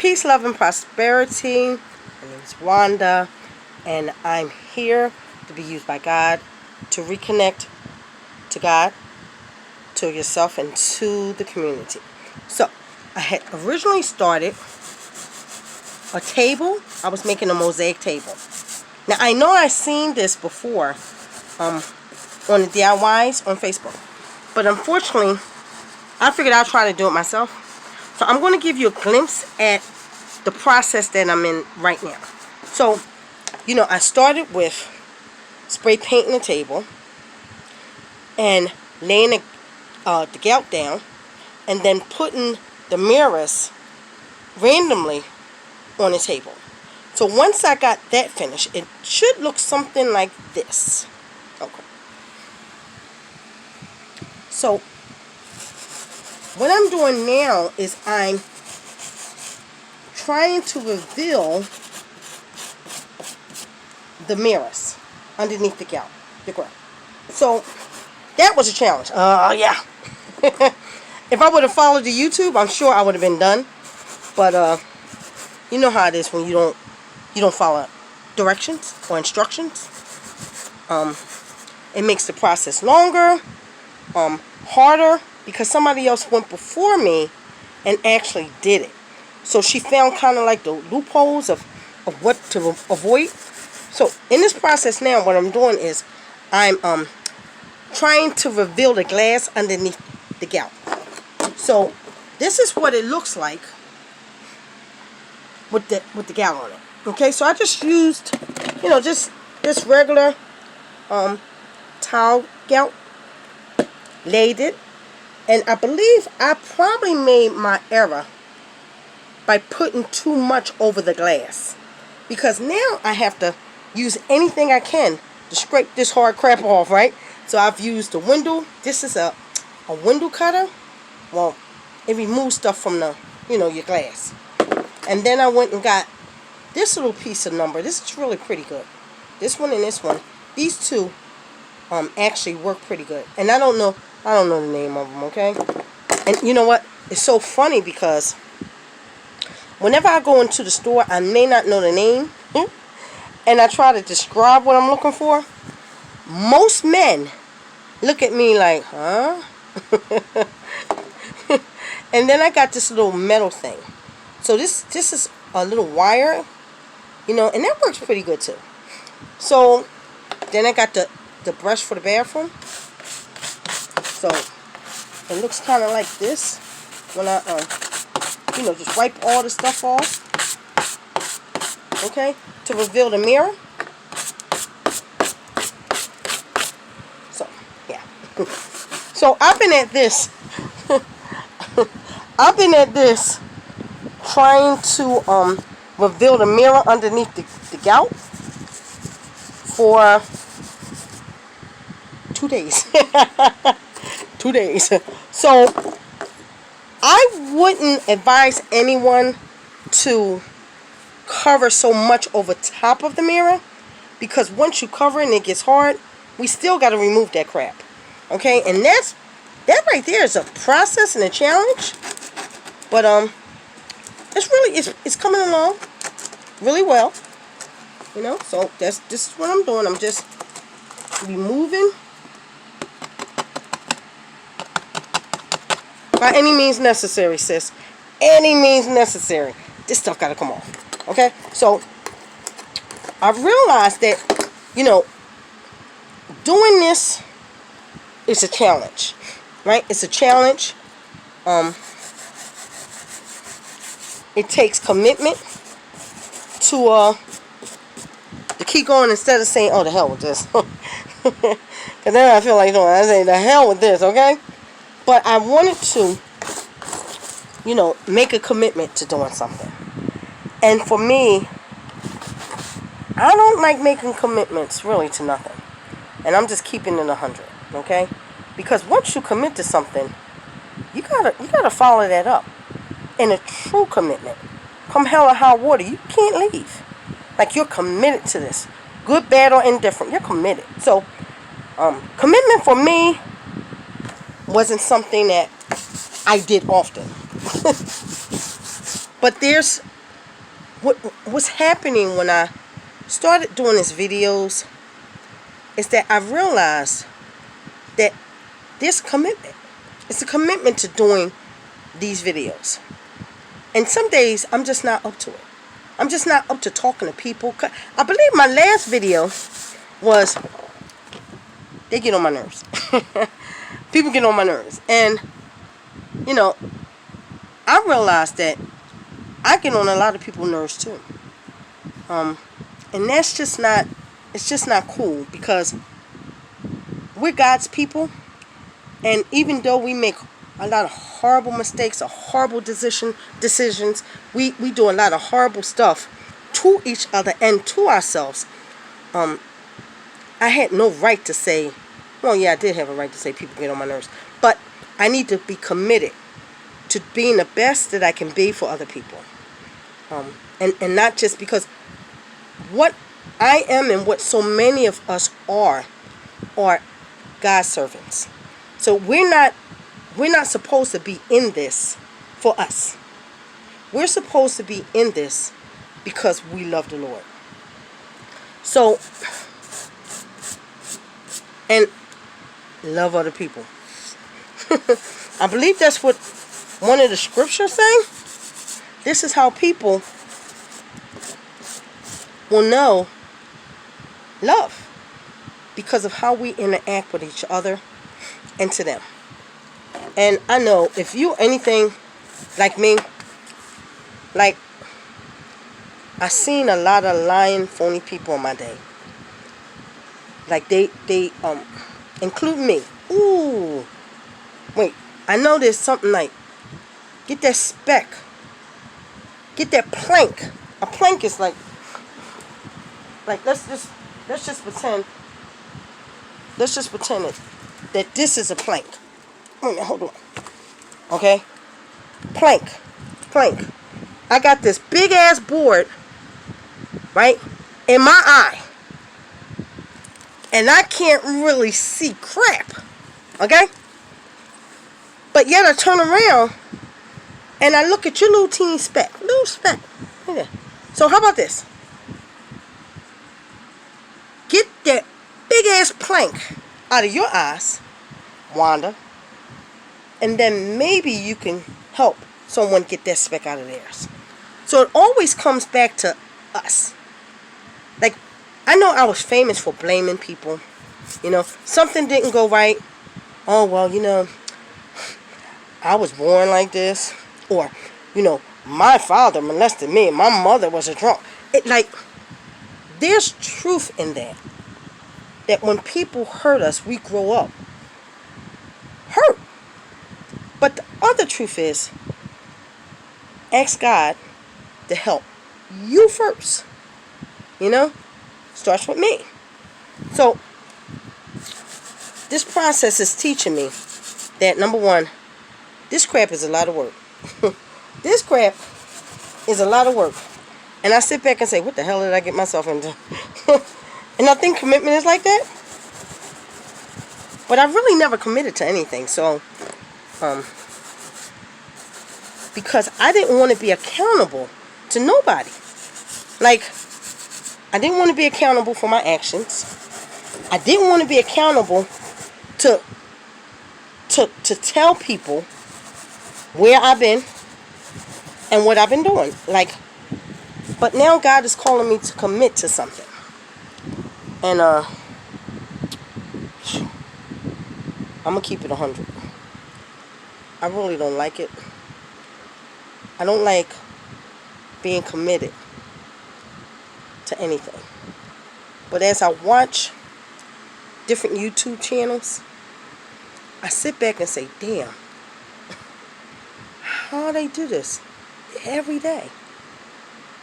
Peace, love, and prosperity. My name is Wanda, and I'm here to be used by God to reconnect to God, to yourself, and to the community. So, I had originally started a table. I was making a mosaic table. Now, I know I've seen this before on the DIYs on Facebook, but unfortunately, I figured I'll try to do it myself. So I'm going to give you a glimpse at the process that I'm in right now. So, I started with spray painting the table and laying the gout down, and then putting the mirrors randomly on the table. So once I got that finished, it should look something like this. Okay. So what I'm doing now is I'm trying to reveal the mirrors underneath the ground. So that was a challenge. Yeah. If I would have followed the YouTube, I'm sure I would have been done. But you know how it is when you don't follow directions or instructions. It makes the process longer, harder, because somebody else went before me and actually did it. So she found kind of like the loopholes of what to avoid. So in this process now, what I'm doing is I'm trying to reveal the glass underneath the gout. So this is what it looks like with the gout on it. Okay, so I just used, just this regular towel gout, laid it, and I believe I probably made my error by putting too much over the glass, because now I have to use anything I can to scrape this hard crap off, right? So I've used the window. This is a window cutter. Well, it removes stuff from the, your glass. And then I went and got this little piece of number. This is really pretty good. This one and this one. These two actually work pretty good. And I don't know the name of them, okay? And you know what? It's so funny because whenever I go into the store, I may not know the name. And I try to describe what I'm looking for. Most men look at me like, huh? And then I got this little metal thing. So this is a little wire, and that works pretty good too. So then I got the brush for the bathroom. So it looks kind of like this when I just wipe all the stuff off. Okay, to reveal the mirror. So yeah. So I've been at this. Trying to reveal the mirror underneath the gout for 2 days. 2 days. So I wouldn't advise anyone to cover so much over top of the mirror, because once you cover it and it gets hard, we still got to remove that crap. Okay, and that right there is a process and a challenge. But it's coming along really well. So this is what I'm doing. I'm just removing by any means necessary, sis. Any means necessary. This stuff got to come off. Okay? So I've realized that, doing this is a challenge. Right? It's a challenge. It takes commitment to keep going instead of saying, oh, the hell with this. Because then I feel like, I say, the hell with this, okay? But I wanted to, make a commitment to doing something. And for me, I don't like making commitments really to nothing. And I'm just keeping it 100, okay? Because once you commit to something, you gotta follow that up. In a true commitment, come hell or high water, you can't leave. Like, you're committed to this, good, bad, or indifferent. You're committed. So, commitment for me wasn't something that I did often. But there's what's happening when I started doing these videos is that I realized that there's commitment. It's a commitment to doing these videos. And some days I'm just not up to it. I'm just not up to talking to people. I believe my last video was, they get on my nerves. People get on my nerves. And, you know, I realized that I get on a lot of people's nerves too. And that's just not, it's just not cool, because we're God's people. And even though we make a lot of horrible mistakes or horrible decisions, we do a lot of horrible stuff to each other and to ourselves. I had no right to say, well, yeah, I did have a right to say people get on my nerves. But I need to be committed to being the best that I can be for other people. And not just because what I am and what so many of us are God's servants. So we're not supposed to be in this for us. We're supposed to be in this because we love the Lord. So, and love other people. I believe that's what one of the scriptures say. This is how people will know love, because of how we interact with each other and to them. And I know if you anything like me, like, I seen a lot of lying, phony people in my day. Like they include me. Ooh, wait, I know there's something like, get that speck, get that plank. A plank is like let's just pretend that this is a plank. Wait a minute, hold on. Okay, plank. I got this big ass board, right, in my eye, and I can't really see crap. Okay, but yet I turn around and I look at your little teeny speck. Right there. So how about this? Get that big ass plank out of your eyes, Wanda, and then maybe you can help someone get that speck out of theirs. So it always comes back to us. Like, I know I was famous for blaming people. You know, something didn't go right. Oh, well, you know, I was born like this. Or, you know, my father molested me. My mother was a drunk. It, like, there's truth in that. That when people hurt us, we grow up hurt. But the other truth is, ask God to help you first. You know? Starts with me. So, this process is teaching me that, number one, this crap is a lot of work. This crap is a lot of work. And I sit back and say, what the hell did I get myself into? And I think commitment is like that. But I've really never committed to anything. So, because I didn't want to be accountable to nobody. Like, I didn't want to be accountable for my actions. I didn't want to be accountable to tell people where I've been and what I've been doing. Like, but now God is calling me to commit to something. And I'm gonna keep it 100. I really don't like it. I don't like being committed to anything. But as I watch different YouTube channels, I sit back and say, damn, how they do this every day?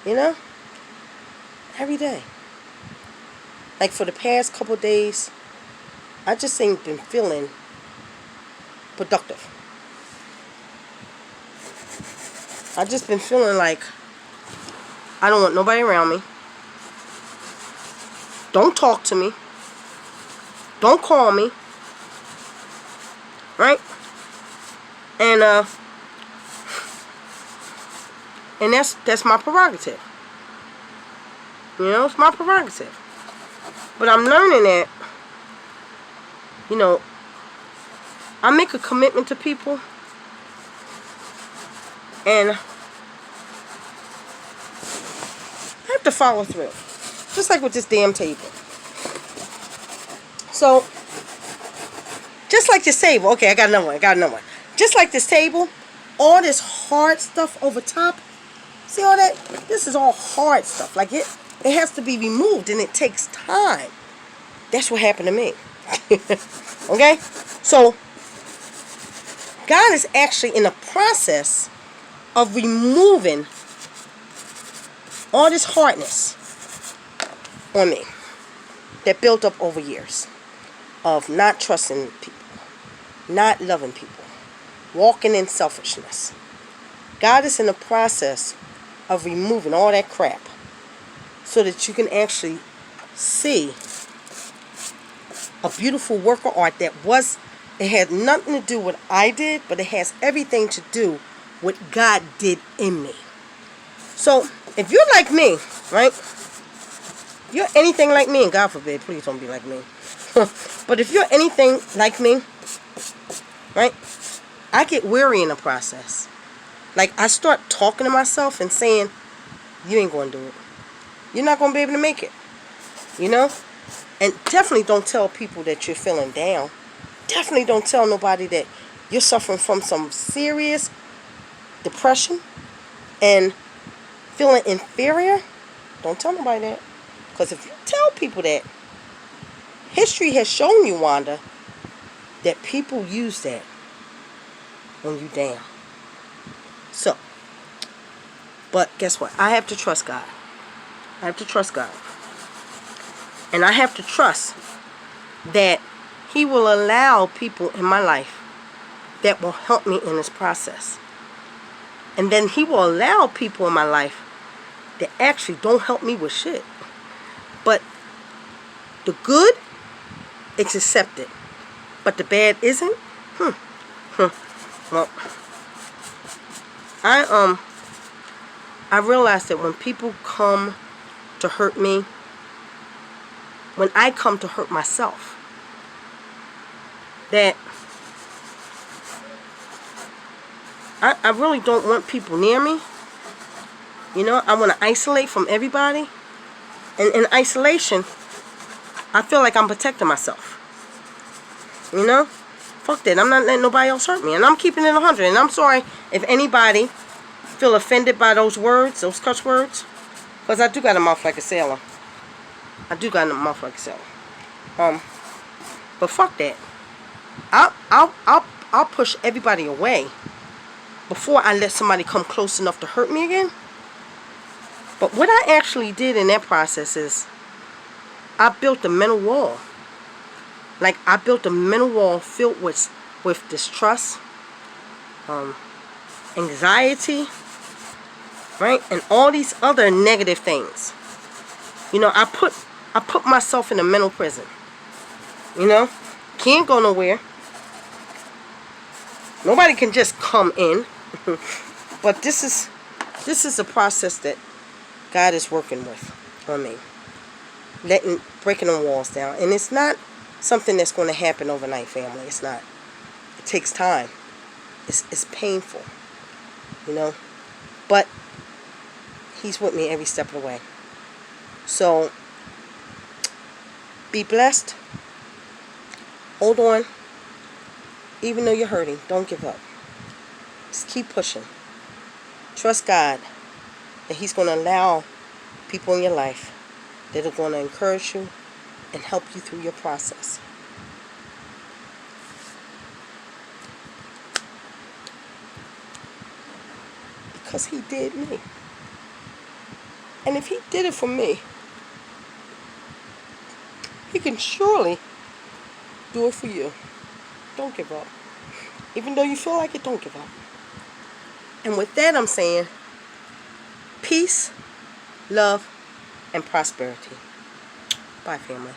You know? Every day. Like for the past couple of days, I just ain't been feeling productive. I just been feeling like I don't want nobody around me. Don't talk to me. Don't call me. Right? And that's my prerogative. You know, it's my prerogative. But I'm learning that, you know, I make a commitment to people, and I have to follow through. Just like with this damn table. So, just like this table. Okay, I got another one. Just like this table, all this hard stuff over top. See all that? This is all hard stuff. Like it has to be removed, and it takes time. That's what happened to me. Okay? So, God is actually in the process of removing all this hardness on me that built up over years of not trusting people, not loving people, walking in selfishness. God is in the process of removing all that crap so that you can actually see a beautiful work of art that it had nothing to do with what I did, but it has everything to do with what God did in me. So, if you're like me, right? If you're anything like me, and God forbid, please don't be like me. But if you're anything like me, right? I get weary in the process. Like, I start talking to myself and saying, you ain't going to do it. You're not going to be able to make it. You know? And definitely don't tell people that you're feeling down. Definitely don't tell nobody that you're suffering from some serious depression and feeling inferior. Don't tell nobody that. Because if you tell people that, history has shown you, Wanda, that people use that when you down. So, but guess what? I have to trust God. I have to trust God. And I have to trust that He will allow people in my life that will help me in this process. And then He will allow people in my life that actually don't help me with shit. But the good, it's accepted. But the bad isn't? Well, I realize that when people come to hurt me, when I come to hurt myself, that I really don't want people near me. You know, I want to isolate from everybody. And in isolation, I feel like I'm protecting myself. You know? Fuck that. I'm not letting nobody else hurt me. And I'm keeping it 100. And I'm sorry if anybody feel offended by those words, those cuss words. Because I do got a mouth like a sailor. But fuck that. I'll push everybody away before I let somebody come close enough to hurt me again. But what I actually did in that process is I built a mental wall. Like, I built a mental wall filled with distrust, anxiety, right? And all these other negative things. You know, I put myself in a mental prison. You know? Can't go nowhere. Nobody can just come in. But this is a process that God is working with on me. Breaking the walls down. And it's not something that's going to happen overnight, family. It's not. It takes time. It's painful. You know? But He's with me every step of the way. So, be blessed. Hold on. Even though you're hurting, don't give up. Just keep pushing. Trust God that He's going to allow people in your life that are going to encourage you and help you through your process. Because He did me. And if He did it for me, He can surely do it for you. Don't give up. Even though you feel like it, don't give up. And with that, I'm saying peace, love, and prosperity. Bye, family.